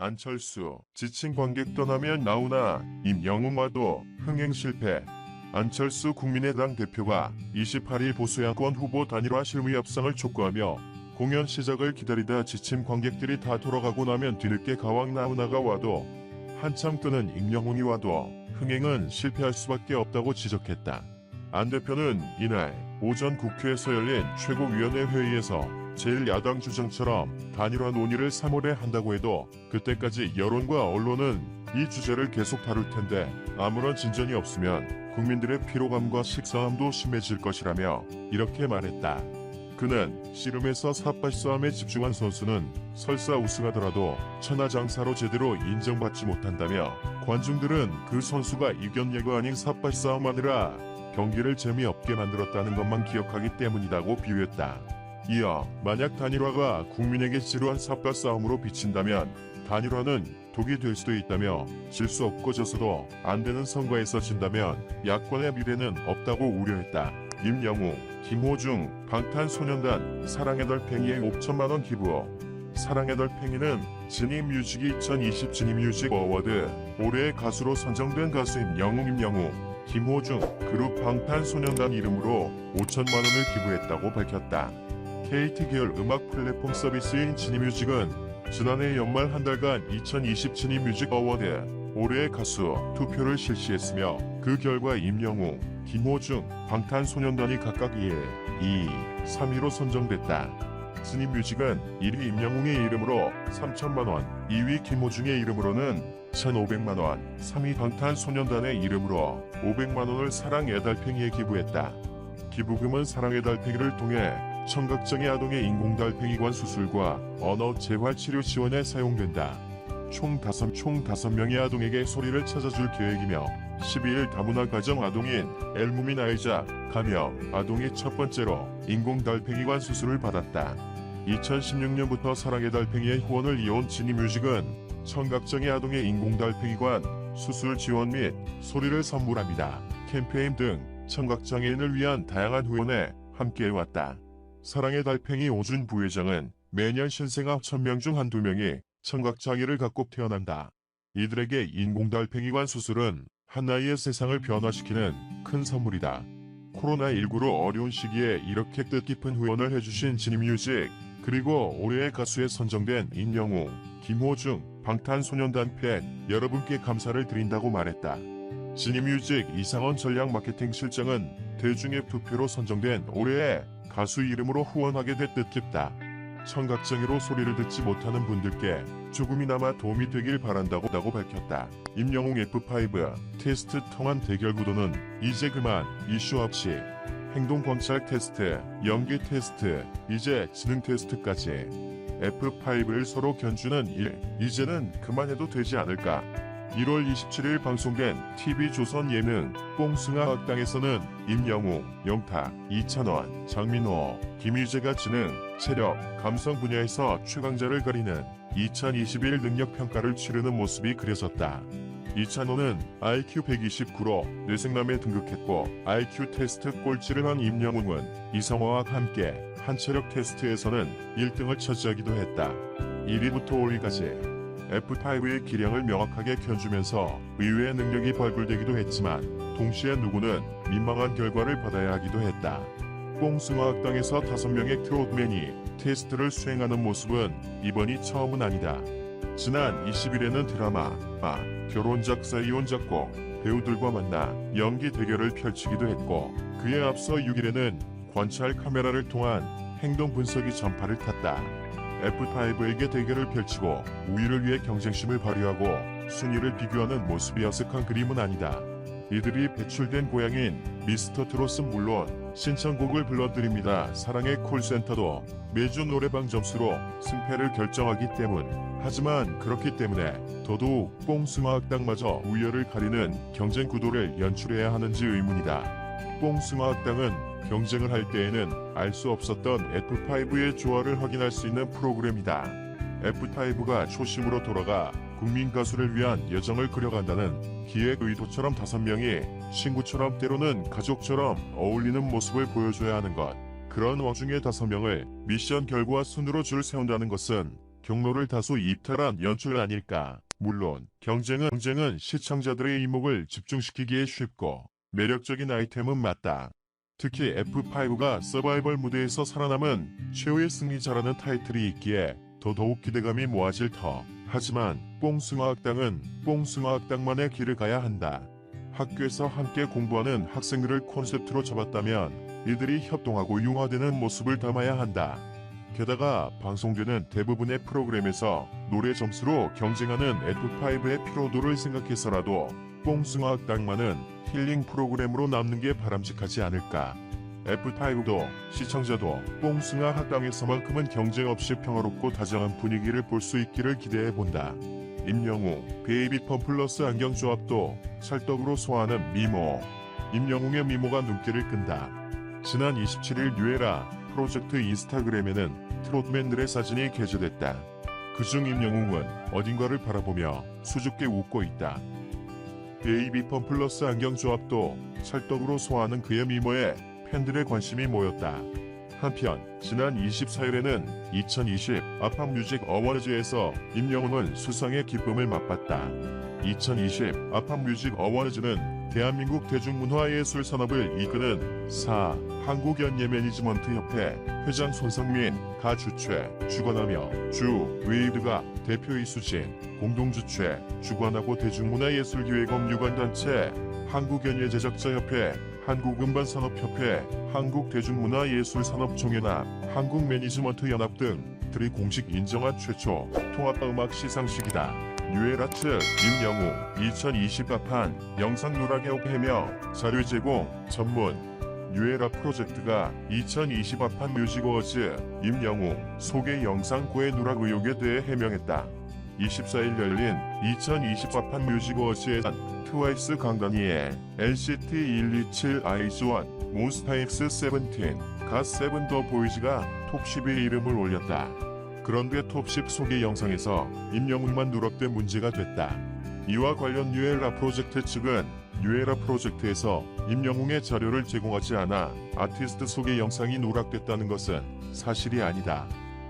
안철수, 지친 관객 떠나면 나오나 임영웅와도 흥행 실패. 안철수 국민의당 대표가 28일 보수야권 후보 단일화 실무 협상을 촉구하며 공연 시작을 기다리다 지친 관객들이 다 돌아가고 나면 뒤늦게 가왕 나훈아가 와도 한참 뜨는 임영웅이 와도 흥행은 실패할 수밖에 없다고 지적했다. 안 대표는 이날 오전 국회에서 열린 최고위원회 회의에서 제1야당 주장처럼 단일화 논의를 3월에 한다고 해도 그때까지 여론과 언론은 이 주제를 계속 다룰 텐데 아무런 진전이 없으면 국민들의 피로감과 식상함도 심해질 것이라며 이렇게 말했다. 그는 씨름에서 삿발 싸움에 집중한 선수는 설사 우승하더라도 천하장사로 제대로 인정받지 못한다며 관중들은 그 선수가 이겼냐가 아닌 삿발 싸움하느라 경기를 재미없게 만들었다는 것만 기억하기 때문이라고 비유했다. 이어 만약 단일화가 국민에게 지루한 삿발 싸움으로 비친다면 단일화는 독이 될 수도 있다며 질 수 없고 져서도 안 되는 선거에서 진다면 야권의 미래는 없다고 우려했다. 임영웅, 김호중, 방탄소년단 사랑의 달팽이의 5천만원 기부. 사랑의 달팽이는 지니뮤직이 2020 지니뮤직 어워드 올해의 가수로 선정된 가수 임영웅, 김호중, 그룹 방탄소년단 이름으로 5천만원을 기부했다고 밝혔다. KT 계열 음악 플랫폼 서비스인 지니뮤직은 지난해 연말 한 달간 2020 지니뮤직 어워드 올해의 가수 투표를 실시했으며 그 결과 임영웅, 김호중, 방탄소년단이 각각 1, 2, 3위로 선정됐다. 지니뮤직은 1위 임영웅의 이름으로 3천만원, 2위 김호중의 이름으로는 1,500만원, 3위 방탄소년단의 이름으로 500만원을 사랑의 달팽이에 기부했다. 기부금은 사랑의 달팽이를 통해 청각장애 아동의 인공달팽이관 수술과 언어 재활치료 지원에 사용된다. 총 5명의 아동에게 소리를 찾아줄 계획이며 12일 다문화 가정 아동인 엘무민 아이작 가명 아동이 첫 번째로 인공달팽이관 수술을 받았다. 2016년부터 사랑의 달팽이의 후원을 이어온 지니뮤직은 청각장애 아동의 인공달팽이관 수술 지원 및 소리를 선물합니다. 캠페인 등 청각장애인을 위한 다양한 후원에 함께해왔다. 사랑의 달팽이 오준 부회장은 매년 신생아 1000명 중 한두 명이 청각장애를 갖고 태어난다. 이들에게 인공달팽이관 수술은 한 나이의 세상을 변화시키는 큰 선물이다. 코로나19로 어려운 시기에 이렇게 뜻깊은 후원을 해주신 지니뮤직 그리고 올해의 가수에 선정된 임영웅, 김호중, 방탄소년단 팬 여러분께 감사를 드린다고 말했다. 지니뮤직 이상원 전략 마케팅 실장은 대중의 투표로 선정된 올해의 가수 이름으로 후원하게 돼 뜻깊다. 청각장애로 소리를 듣지 못하는 분들께 조금이나마 도움이 되길 바란다고 밝혔다. 임영웅 F5 테스트 통한 대결 구도는 이제 그만 이슈 없이 행동광찰 테스트, 연기 테스트, 이제 지능 테스트까지 F5를 서로 견주는 일, 이제는 그만해도 되지 않을까. 1월 27일 방송된 TV조선 예능 뽕숭아 학당에서는 임영웅, 영탁, 이찬원, 장민호, 김유재가 지능, 체력, 감성 분야에서 최강자를 가리는 2021 능력평가를 치르는 모습이 그려졌다. 이찬원은 IQ 129로 뇌생남에 등극했고 IQ 테스트 꼴찌를 한 임영웅은 이성화와 함께 한체력 테스트에서는 1등을 차지하기도 했다. 1위부터 5위까지 F5의 기량을 명확하게 견주면서 의외의 능력이 발굴되기도 했지만 동시에 누구는 민망한 결과를 받아야 하기도 했다. 뽕숭아 학당에서 5명의 트롯맨이 테스트를 수행하는 모습은 이번이 처음은 아니다. 지난 20일에는 드라마 결혼작사 이혼작곡 배우들과 만나 연기 대결을 펼치기도 했고 그에 앞서 6일에는 관찰 카메라를 통한 행동 분석이 전파를 탔다. F5에게 대결을 펼치고 우위를 위해 경쟁심을 발휘하고 순위를 비교하는 모습이 어색한 그림은 아니다. 이들이 배출된 고향인 미스터 트롯은 물론 신청곡을 불러드립니다. 사랑의 콜센터도 매주 노래방 점수로 승패를 결정하기 때문. 하지만 그렇기 때문에 더더욱 뽕숭아 학당마저 우열을 가리는 경쟁 구도를 연출해야 하는지 의문이다. 뽕숭아 학당은 경쟁을 할 때에는 알 수 없었던 F5의 조화를 확인할 수 있는 프로그램이다. F5가 초심으로 돌아가 국민 가수를 위한 여정을 그려간다는 기획 의도처럼 5명이 친구처럼 때로는 가족처럼 어울리는 모습을 보여줘야 하는 것. 그런 와중에 5명을 미션 결과 순으로 줄 세운다는 것은 경로를 다소 이탈한 연출 아닐까. 물론 경쟁은 시청자들의 이목을 집중시키기에 쉽고 매력적인 아이템은 맞다. 특히 F5가 서바이벌 무대에서 살아남은 최후의 승리자라는 타이틀이 있기에 더더욱 기대감이 모아질 터. 하지만 뽕숭아학당은 뽕숭아학당만의 길을 가야 한다. 학교에서 함께 공부하는 학생들을 콘셉트로 잡았다면 이들이 협동하고 융화되는 모습을 담아야 한다. 게다가 방송되는 대부분의 프로그램에서 노래 점수로 경쟁하는 F5의 피로도를 생각해서라도 뽕숭아학당만은 힐링 프로그램으로 남는 게 바람직하지 않을까. F5도 시청자도 뽕숭아학당에서만큼은 경쟁 없이 평화롭고 다정한 분위기를 볼 수 있기를 기대해본다. 임영웅, 베이비펌 플러스 안경조합도 찰떡으로 소화하는 미모. 임영웅의 미모가 눈길을 끈다. 지난 27일 뉴에라 프로젝트 인스타그램에는 트롯맨들의 사진이 게재됐다. 그중 임영웅은 어딘가를 바라보며 수줍게 웃고 있다. 베이비펌 플러스 안경조합도 찰떡으로 소화하는 그의 미모에 팬들의 관심이 모였다. 한편 지난 24일에는 2020 아팝뮤직 어워즈에서 임영웅은 수상의 기쁨을 맛봤다. 2020 아팝뮤직 어워즈는 대한민국 대중문화예술 산업을 이끄는 한국연예매니지먼트협회 회장 손성민, 가 주최, 주관하며 주 웨이드가 대표 이수진, 공동주최, 주관하고 대중문화예술기획업 유관단체, 한국연예제작자협회, 한국음반산업협회, 한국대중문화예술산업총연합, 한국매니지먼트연합 등들이 공식 인정한 최초 통합음악 시상식이다. 뉴에라 측 임영웅 2020 아판 영상 누락의혹 해명 자료 제공 전문 뉴에라 프로젝트가 2020 아판 뮤직 어워즈 임영웅 소개 영상 고해 누락 의혹에 대해 해명했다. 24일 열린 2020 아판 뮤직 어워즈에선 트와이스 강다니엘, NCT 127 아이즈원, 몬스타엑스 세븐틴, 갓세븐 더 보이즈가 톱10에 이름을 올렸다. 그런데 톱10 소개 영상에서 임영웅만 누락돼 문제가 됐다. 이와 관련 뉴에라 프로젝트 측은 뉴에라 프로젝트에서 임영웅의 자료를 제공하지 않아 아티스트 소개 영상이 누락됐다는 것은 사실이 아니다.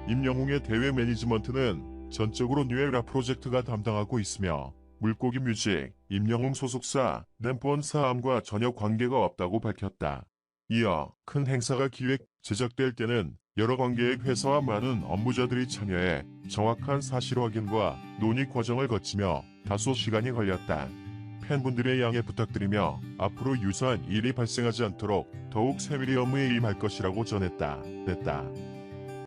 임영웅의 대외 매니지먼트는 전적으로 뉴에라 프로젝트가 담당하고 있으며 물고기 뮤직, 임영웅 소속사, 램폰사암과 전혀 관계가 없다고 밝혔다. 이어 큰 행사가 기획, 제작될 때는 여러 관계의 회사와 많은 업무자들이 참여해 정확한 사실 확인과 논의 과정을 거치며 다소 시간이 걸렸다. 팬분들의 양해 부탁드리며 앞으로 유사한 일이 발생하지 않도록 더욱 세밀히 업무에 임할 것이라고 전했다. 냈다.